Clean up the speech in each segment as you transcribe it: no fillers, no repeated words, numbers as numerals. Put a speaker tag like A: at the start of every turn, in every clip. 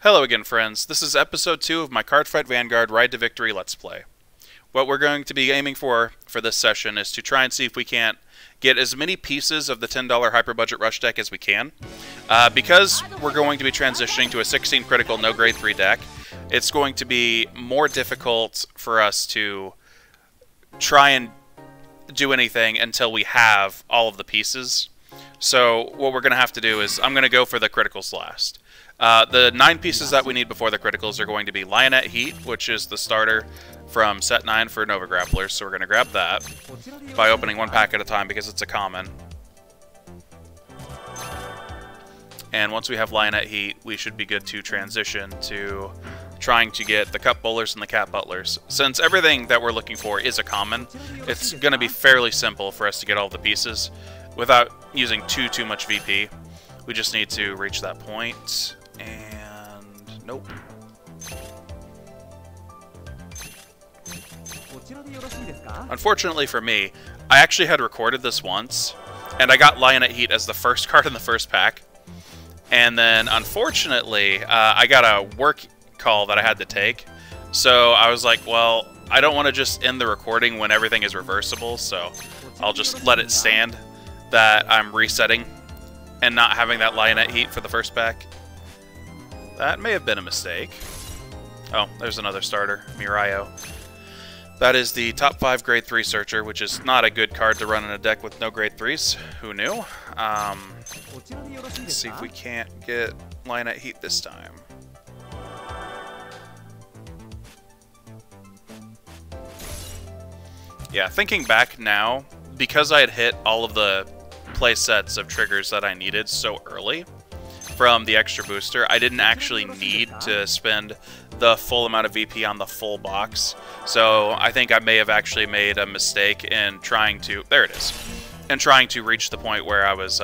A: Hello again, friends. This is episode 2 of my Cardfight Vanguard Ride to Victory Let's Play. What we're going to be aiming for this session is to try and see if we can't get as many pieces of the $10 Hyper Budget Rush deck as we can. Because we're going to be transitioning to a 16 critical no grade 3 deck, it's going to be more difficult for us to try and do anything until we have all of the pieces. So what we're going to have to do is I'm going to go for the criticals last. The 9 pieces that we need before the criticals are going to be Lionette Heat, which is the starter from set 9 for Nova Grapplers, so we're going to grab that by opening one pack at a time because it's a common. And once we have Lionette Heat, we should be good to transition to trying to get the Cup Bowlers and the Cat Butlers. Since everything that we're looking for is a common, it's going to be fairly simple for us to get all the pieces without using too much VP. We just need to reach that point, and nope. Unfortunately for me, I actually had recorded this once, and I got Lionette Heat as the first card in the first pack. And then, unfortunately, I got a work call that I had to take. So I was like, well, I don't want to just end the recording when everything is reversible, so I'll just let it stand that I'm resetting and not having that Lionette Heat for the first pack. That may have been a mistake. Oh, there's another starter, Mirayo. That is the top 5 grade 3 searcher, which is not a good card to run in a deck with no grade 3s. Who knew? Let's see if we can't get Lionette Heat this time. Yeah, thinking back now, because I had hit all of the play sets of triggers that I needed so early from the extra booster, I didn't actually need to spend the full amount of VP on the full box. So I think I may have actually made a mistake in trying to, there it is, and trying to reach the point where I was,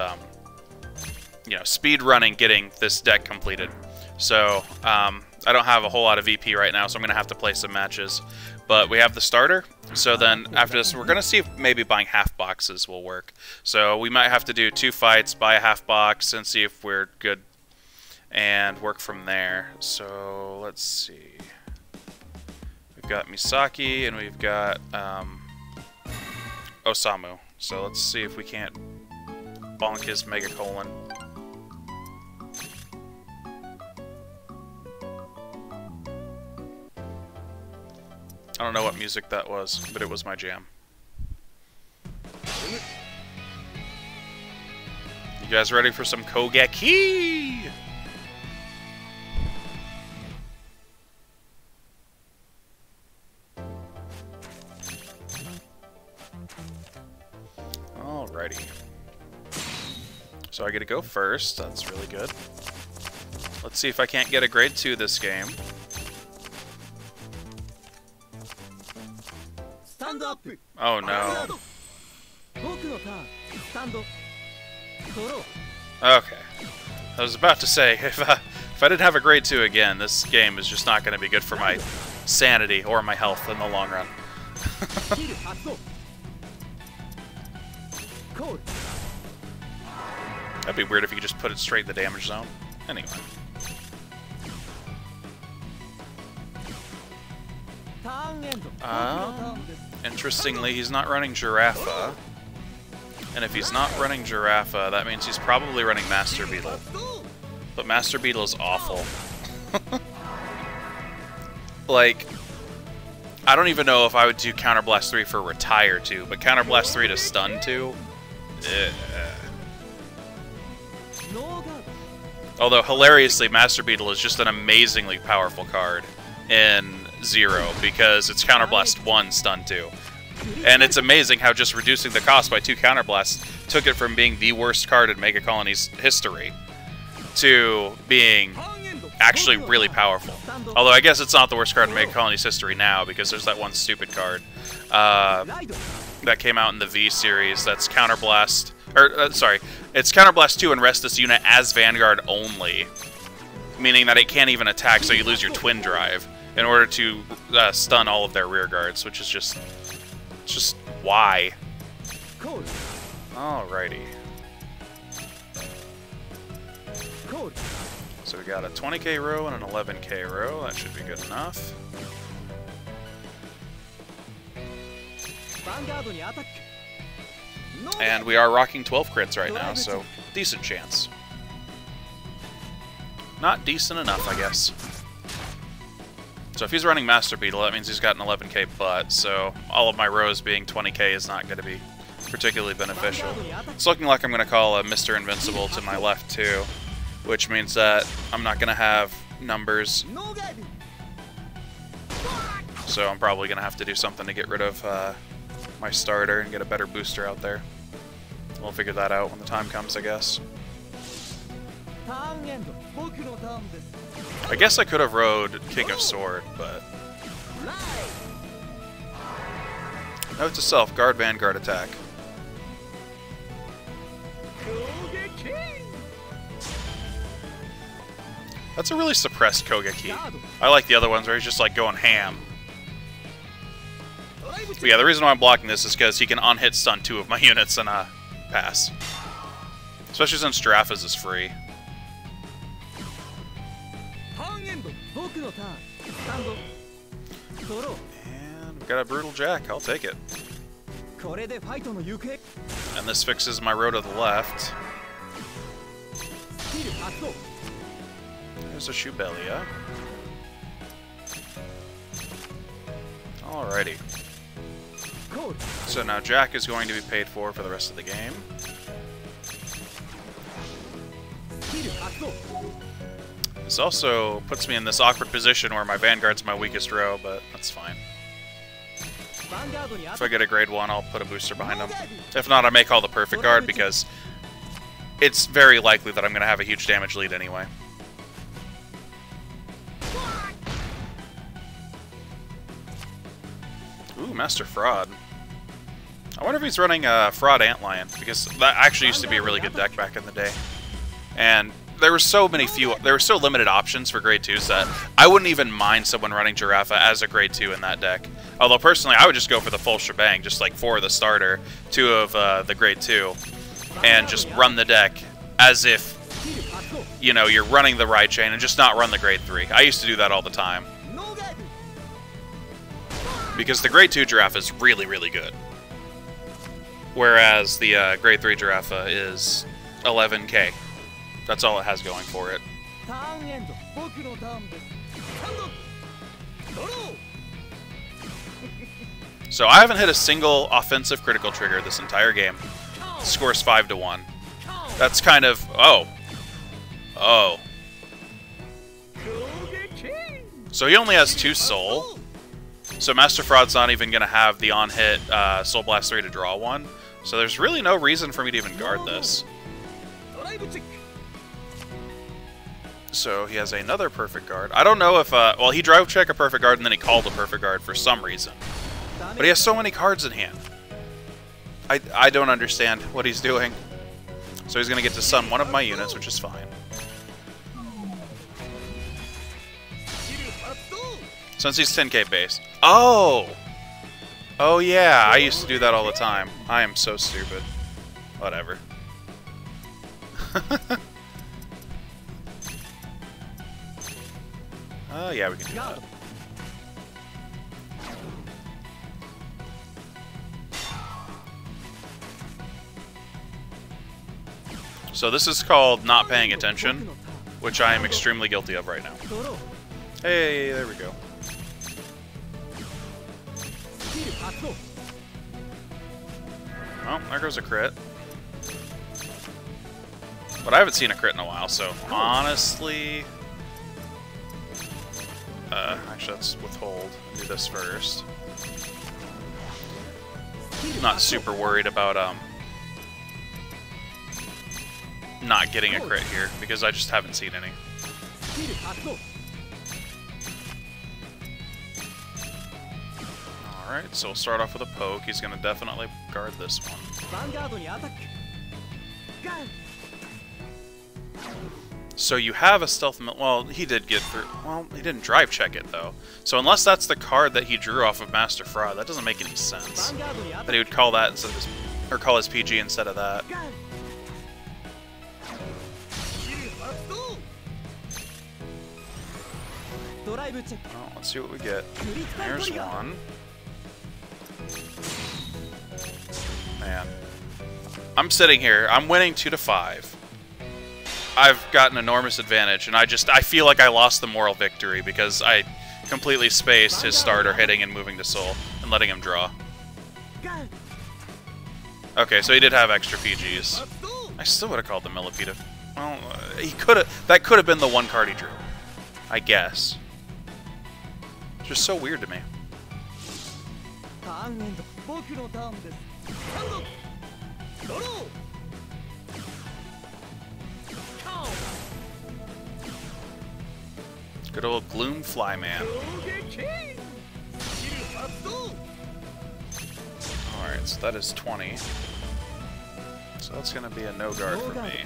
A: you know, speed running getting this deck completed. So I don't have a whole lot of VP right now, so I'm going to have to play some matches. But we have the starter, so then after this we're going to see if maybe buying half boxes will work. So we might have to do 2 fights, buy a half box, and see if we're good, and work from there. So let's see. We've got Misaki, and we've got Osamu. So let's see if we can't bonk his Mega Colon. I don't know what music that was, but it was my jam. You guys ready for some Kogeki? Alrighty. So I get to go first. That's really good. Let's see if I can't get a grade 2 this game. Oh no. Okay. I was about to say, if I didn't have a grade 2 again, this game is just not going to be good for my sanity or my health in the long run. That'd be weird if you could just put it straight in the damage zone. Anyway. Interestingly, he's not running Giraffa. And if he's not running Giraffa, that means he's probably running Master Beetle. But Master Beetle is awful. Like, I don't even know if I would do Counter Blast 3 for Retire 2, but Counter Blast 3 to Stun 2? Although, hilariously, Master Beetle is just an amazingly powerful card in Zero, because it's Counter Blast 1, Stun 2. And it's amazing how just reducing the cost by 2 Counter Blasts took it from being the worst card in Mega Colony's history to being actually really powerful. Although I guess it's not the worst card in Mega Colony's history now, because there's that one stupid card that came out in the V series that's Counter Blast, or sorry, it's Counter Blast 2 and rest this unit as Vanguard only, meaning that it can't even attack, so you lose your Twin Drive in order to stun all of their rear guards, which is just why. Alrighty. So we got a 20k row and an 11k row. That should be good enough. And we are rocking 12 crits right now, so decent chance. Not decent enough, I guess. So if he's running Master Beetle, that means he's got an 11k butt, so all of my rows being 20k is not going to be particularly beneficial. It's looking like I'm going to call a Mr. Invincible to my left too, which means that I'm not going to have numbers. So I'm probably going to have to do something to get rid of my starter and get a better booster out there. We'll figure that out when the time comes, I guess. I guess I could have rode King of Sword, but... Note to self, guard Vanguard attack. That's a really suppressed Kogeki. I like the other ones where he's just like going ham. But yeah, the reason why I'm blocking this is because he can on-hit stun 2 of my units and pass. Especially since Giraffes is free. And we've got a Brutal Jack. I'll take it. And this fixes my row to the left. There's a Shubelia. Alrighty. So now Jack is going to be paid for the rest of the game. This also puts me in this awkward position where my Vanguard's my weakest row, but that's fine. If I get a grade 1, I'll put a booster behind him. If not, I may call the Perfect Guard because it's very likely that I'm going to have a huge damage lead anyway. Ooh, Master Fraud. I wonder if he's running Fraud Antlion, because that actually used to be a really good deck back in the day. And there were so limited options for grade 2s that I wouldn't even mind someone running Giraffe as a grade 2 in that deck. Although personally, I would just go for the full shebang, just like 4 of the starter, 2 of the grade 2, and just run the deck as if, you know, you're running the right chain and just not run the grade 3. I used to do that all the time. Because the grade 2 Giraffe is really, really good. Whereas the grade 3 Giraffe is 11k. That's all it has going for it. So I haven't hit a single offensive critical trigger this entire game. The score's 5-1. That's kind of... Oh. Oh. So he only has 2 soul. So Master Fraud's not even going to have the on-hit Soul Blast 3 to draw 1. So there's really no reason for me to even guard this. So he has another Perfect Guard. I don't know if... well, he drive checked a Perfect Guard and then he called a Perfect Guard for some reason. But he has so many cards in hand. I don't understand what he's doing. So he's going to get to stun 1 of my units, which is fine. Since he's 10k base. Oh! Oh yeah, I used to do that all the time. I am so stupid. Whatever. Oh yeah, we can do that. So this is called not paying attention, which I am extremely guilty of right now. Hey, there we go. Oh, there goes a crit. But I haven't seen a crit in a while, so honestly... actually, let's withhold and do this first. Not super worried about not getting a crit here, because I just haven't seen any. Alright, so we'll start off with a poke. He's going to definitely guard this one. So you have a stealth... Well, he did get through... Well, he didn't drive check it, though. So unless that's the card that he drew off of Master Fraud, that doesn't make any sense. That he would call that instead of his... Or call his PG instead of that. Well, let's see what we get. There's one. Man. I'm sitting here. I'm winning 2-5. I've got an enormous advantage, and I feel like I lost the moral victory because I completely spaced his starter hitting and moving to soul and letting him draw. Okay, so he did have extra PGs. I still would have called the Millipede. Well, he could have. That could have been the one card he drew, I guess. It's just so weird to me. Good old Gloom Flyman. Alright, so that is 20. So that's gonna be a no guard for me.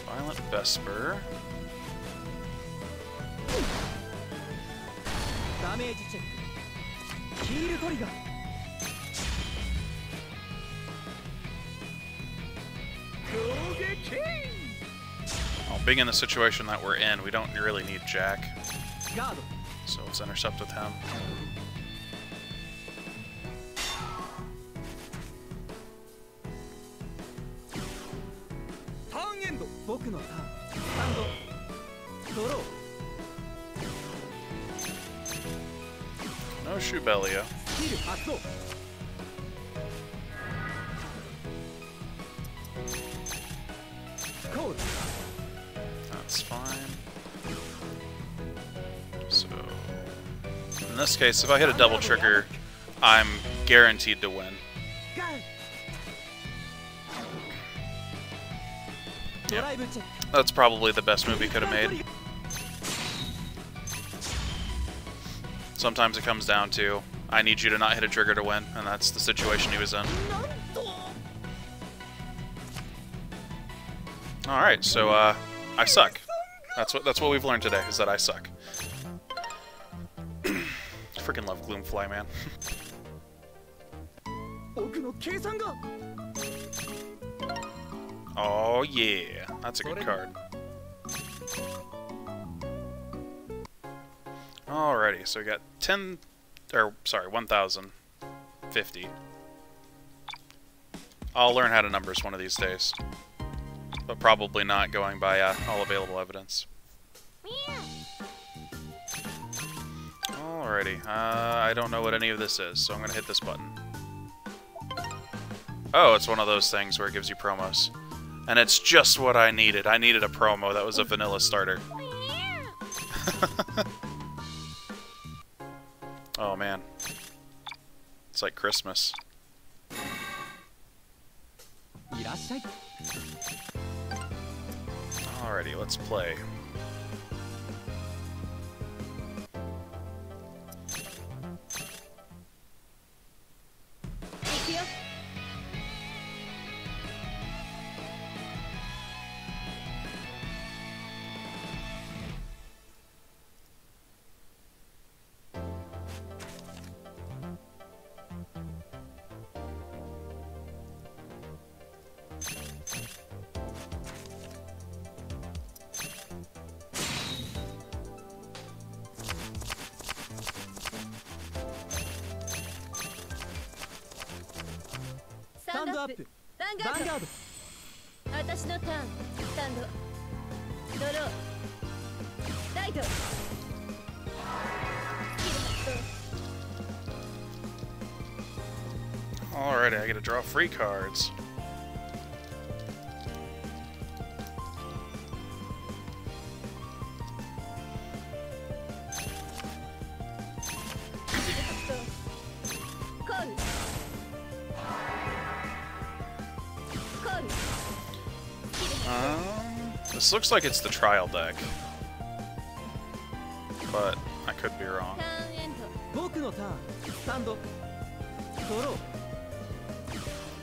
A: Violent Vesper. Well, being in the situation that we're in, we don't really need Jack. So let's intercept with him. No Shubelia. That's fine. So, in this case, if I hit a double trigger, I'm guaranteed to win. Yep. That's probably the best move he could have made. Sometimes it comes down to, I need you to not hit a trigger to win, and that's the situation he was in. Alright, so, I suck. That's what we've learned today, is that I suck. Freaking love Gloomfly, man. Oh yeah, that's a good card. Alrighty, so we got 1,050. I'll learn how to numbers one of these days. But probably not going by all available evidence. Alrighty, I don't know what any of this is, so I'm gonna hit this button. Oh, it's one of those things where it gives you promos. And it's just what I needed. I needed a promo that was a vanilla starter. Oh man. It's like Christmas. Alrighty, let's play.
B: Vanguard.
A: Alrighty, I get to draw free cards. This looks like it's the trial deck, but I could be wrong.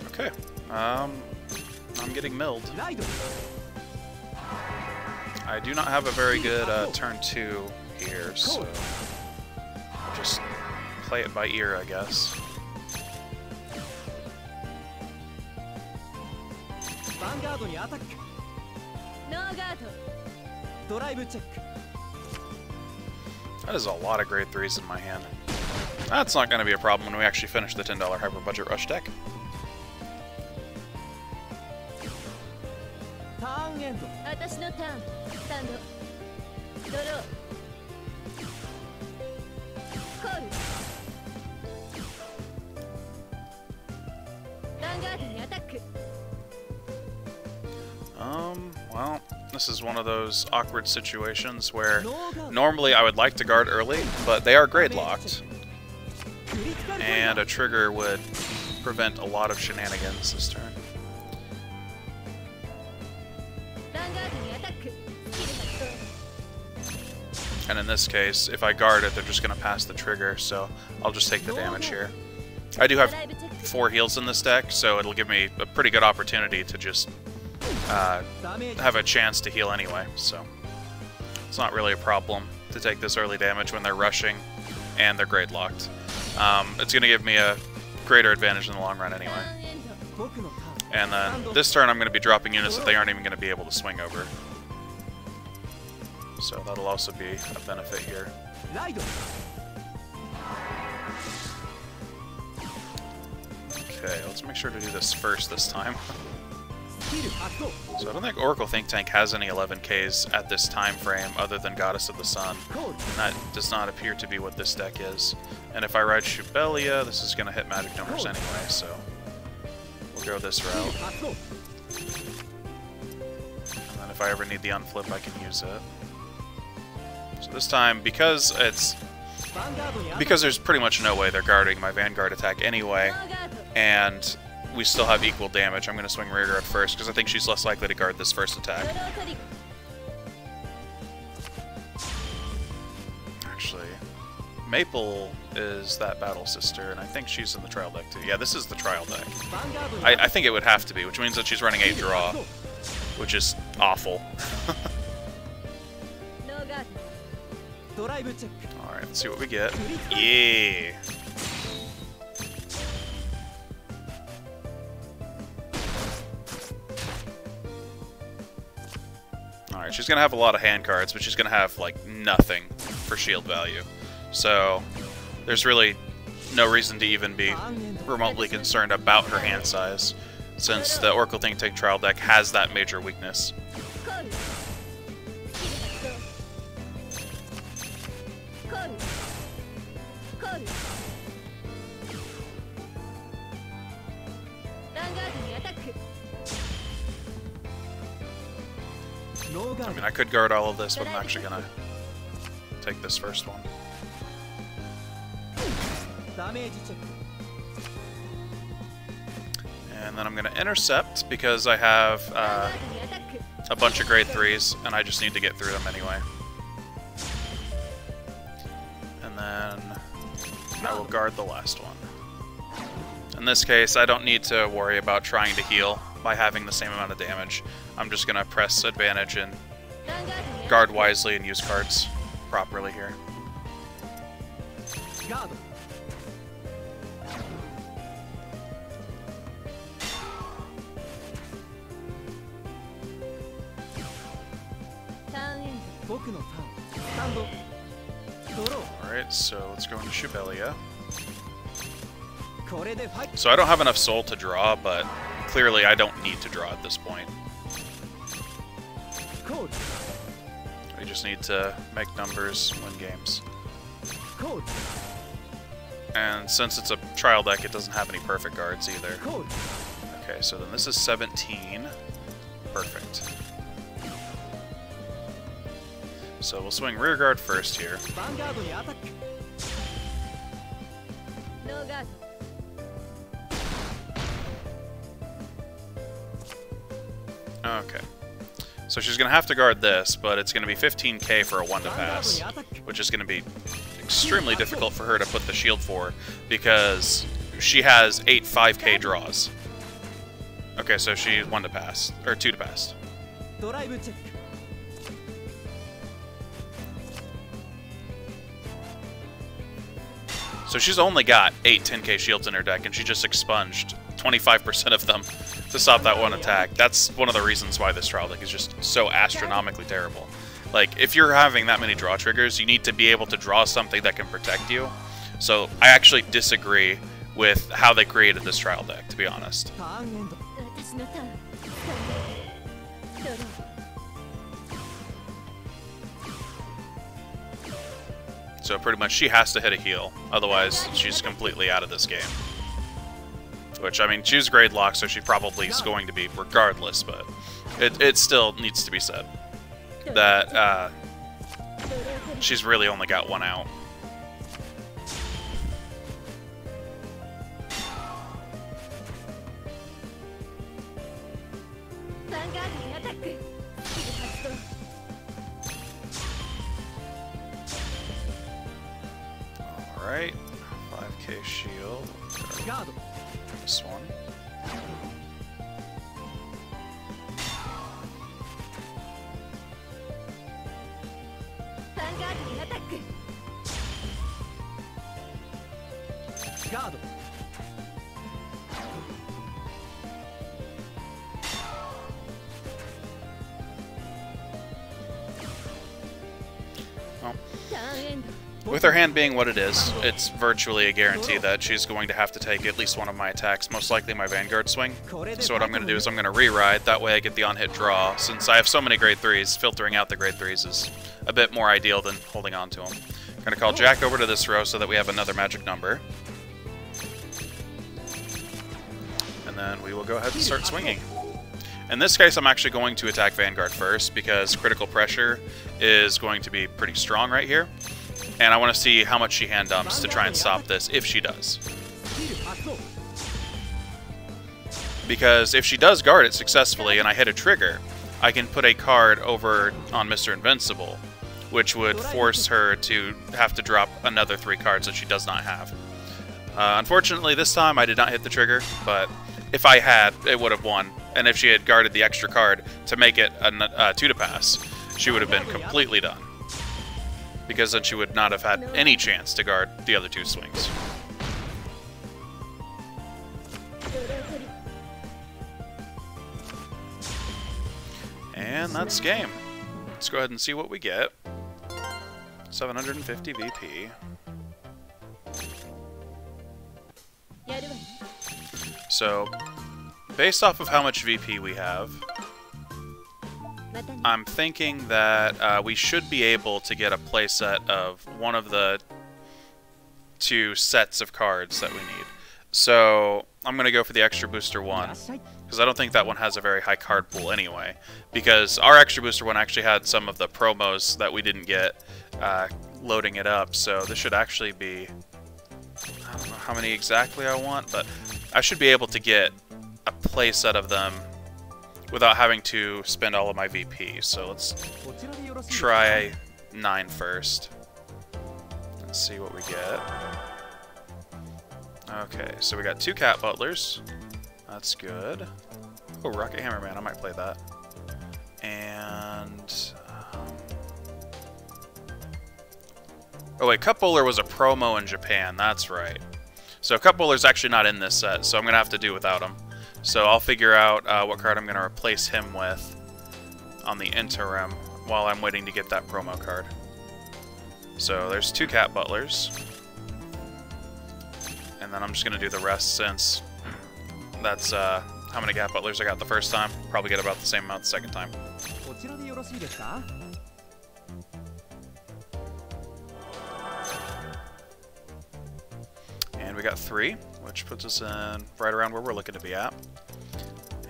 A: Okay, I'm getting milled. I do not have a very good turn 2 here, so I'll just play it by ear, I guess. That is a lot of grade 3s in my hand. That's not going to be a problem when we actually finish the $10 Hyper Budget Rush deck. Well, this is one of those awkward situations where normally I would like to guard early, but they are grade locked. And a trigger would prevent a lot of shenanigans this turn. And in this case, if I guard it, they're just going to pass the trigger, so I'll just take the damage here. I do have 4 heals in this deck, so it'll give me a pretty good opportunity to just have a chance to heal anyway, so it's not really a problem to take this early damage when they're rushing and they're grade locked. It's going to give me a greater advantage in the long run anyway. And then this turn I'm going to be dropping units that they aren't even going to be able to swing over. So that'll also be a benefit here. Okay, let's make sure to do this first this time. So I don't think Oracle Think Tank has any 11Ks at this time frame other than Goddess of the Sun. And that does not appear to be what this deck is. And if I ride Shubelia, this is going to hit magic numbers anyway, so we'll go this route. And then if I ever need the unflip, I can use it. So this time, because there's pretty much no way they're guarding my Vanguard attack anyway, and we still have equal damage, I'm going to swing Rearguard first, because I think she's less likely to guard this first attack. Actually, Maple is that Battle Sister, and I think she's in the trial deck too. Yeah, this is the trial deck. I think it would have to be, which means that she's running a draw, which is awful. Alright, let's see what we get. Yeah! Alright, she's going to have a lot of hand cards, but she's going to have, like, nothing for shield value. So, there's really no reason to even be remotely concerned about her hand size, since the Oracle Think Tank trial deck has that major weakness. I mean, I could guard all of this, but I'm actually gonna take this first one. And then I'm gonna intercept, because I have a bunch of grade 3s, and I just need to get through them anyway. And then I will guard the last one. In this case, I don't need to worry about trying to heal by having the same amount of damage. I'm just going to press advantage and guard wisely and use cards properly here. Alright, so let's go into Shubelia. So I don't have enough soul to draw, but clearly I don't need to draw at this point. We just need to make numbers, win games. And since it's a trial deck, it doesn't have any perfect guards either. Okay, so then this is 17. Perfect. So we'll swing Rearguard first here. Okay. So she's going to have to guard this, but it's going to be 15k for a 1 to pass, which is going to be extremely difficult for her to put the shield for, because she has 8 5k draws. Okay, so she's 1 to pass, or 2 to pass. So she's only got 8 10k shields in her deck, and she just expunged 25% of them to stop that one attack. That's one of the reasons why this trial deck is just so astronomically terrible. Like, if you're having that many draw triggers, you need to be able to draw something that can protect you. So I actually disagree with how they created this trial deck, to be honest. So pretty much she has to hit a heal, otherwise she's completely out of this game. Which, I mean, she's grade lock, so she probably is going to be regardless, but it still needs to be said that she's really only got one out. Alright, 5k shield. This one. Well, with her hand being what it is, it's virtually a guarantee that she's going to have to take at least one of my attacks, most likely my Vanguard swing. So what I'm going to do is I'm going to re-ride, that way I get the on-hit draw. Since I have so many grade 3s, filtering out the grade 3s is a bit more ideal than holding on to them. I'm going to call Jack over to this row so that we have another magic number. And then we will go ahead and start swinging. In this case, I'm actually going to attack Vanguard first, because critical pressure is going to be pretty strong right here. And I want to see how much she hand dumps to try and stop this, if she does. Because if she does guard it successfully and I hit a trigger, I can put a card over on Mr. Invincible, which would force her to have to drop another 3 cards that she does not have. Unfortunately, this time I did not hit the trigger, but if I had, it would have won. And if she had guarded the extra card to make it a 2 to pass, she would have been completely done. Because then she would not have had any chance to guard the other 2 swings. And that's game. Let's go ahead and see what we get. 750 VP. So, based off of how much VP we have, I'm thinking that we should be able to get a playset of one of the 2 sets of cards that we need. So I'm going to go for the Extra Booster 1, because I don't think that one has a very high card pool anyway, because our Extra Booster 1 actually had some of the promos that we didn't get loading it up, so this should actually be, I don't know how many exactly I want, but I should be able to get a playset of them without having to spend all of my VP. So let's try 9 first. Let's see what we get. Okay, so we got 2 Cat Butlers. That's good. Oh, Rocket Hammerman, I might play that. And... oh wait, Cup Bowler was a promo in Japan, that's right. So Cup Bowler's actually not in this set, so I'm going to have to do without him. So I'll figure out what card I'm going to replace him with on the interim while I'm waiting to get that promo card. So there's 2 Cat Butlers. And then I'm just going to do the rest since that's how many Cat Butlers I got the first time. Probably get about the same amount the second time. And we got 3, which puts us in right around where we're looking to be at.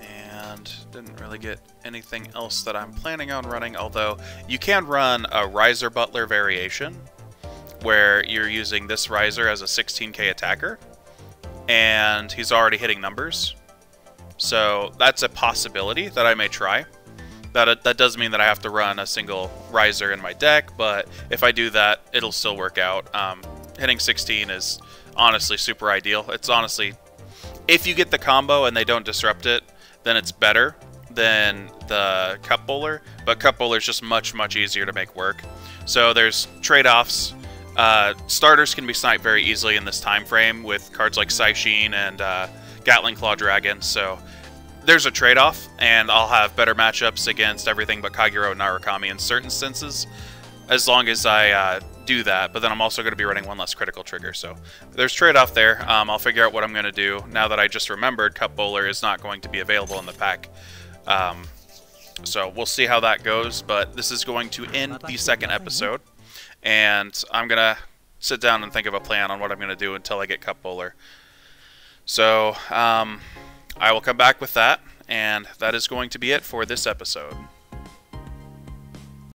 A: And didn't really get anything else that I'm planning on running, although you can run a Riser Butler variation, where you're using this Riser as a 16k attacker, and he's already hitting numbers. So that's a possibility that I may try. That does mean that I have to run a single Riser in my deck, but if I do that, it'll still work out. Hitting 16 is honestly super ideal. It's honestly, if you get the combo and they don't disrupt it, then it's better than the Cup Bowler, but Cup Bowler is just much easier to make work. So there's trade-offs. Starters can be sniped very easily in this time frame with cards like Saishin and Gatling Claw Dragon, so there's a trade-off, and I'll have better matchups against everything but Kagero and Narukami in certain instances, as long as I do that. But then I'm also going to be running one less critical trigger, so there's trade-off there. I'll figure out what I'm going to do now that I just remembered Cup Bowler is not going to be available in the pack. So we'll see how that goes, but this is going to end the second episode, and I'm going to sit down and think of a plan on what I'm going to do until I get Cup Bowler. So I will come back with that, and that is going to be it for this episode.